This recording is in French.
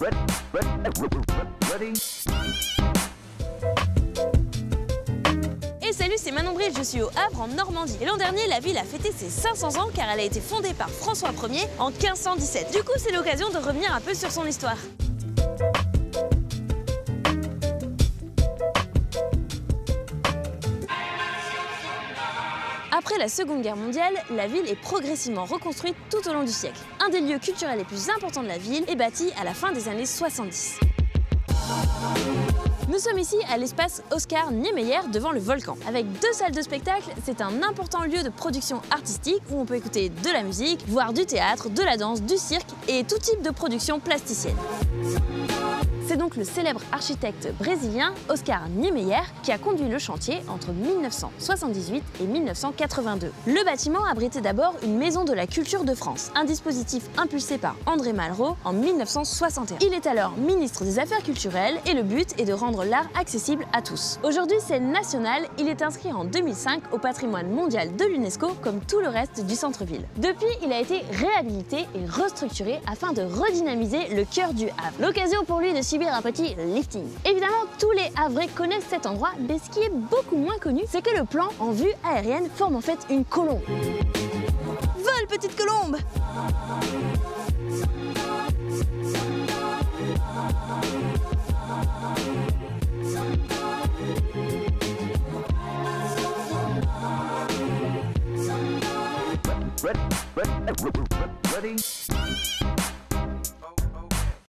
Et salut, c'est Manon Bridge, je suis au Havre en Normandie. Et l'an dernier, la ville a fêté ses 500 ans car elle a été fondée par François Ier en 1517. Du coup, c'est l'occasion de revenir un peu sur son histoire. Après la Seconde Guerre mondiale, la ville est progressivement reconstruite tout au long du siècle. Un des lieux culturels les plus importants de la ville est bâti à la fin des années 70. Nous sommes ici à l'espace Oscar Niemeyer devant le volcan. Avec 2 salles de spectacle, c'est un important lieu de production artistique où on peut écouter de la musique, voir du théâtre, de la danse, du cirque et tout type de production plasticienne. C'est donc le célèbre architecte brésilien Oscar Niemeyer qui a conduit le chantier entre 1978 et 1982. Le bâtiment abritait d'abord une maison de la culture de France, un dispositif impulsé par André Malraux en 1961. Il est alors ministre des Affaires culturelles et le but est de rendre l'art accessible à tous. Aujourd'hui, scène nationale, il est inscrit en 2005 au patrimoine mondial de l'UNESCO comme tout le reste du centre-ville. Depuis, il a été réhabilité et restructuré afin de redynamiser le cœur du Havre. L'occasion pour lui de subir un petit lifting. Évidemment, tous les Havrais connaissent cet endroit, mais ce qui est beaucoup moins connu, c'est que le plan en vue aérienne forme en fait une colombe. Vole, petite colombe! Ready?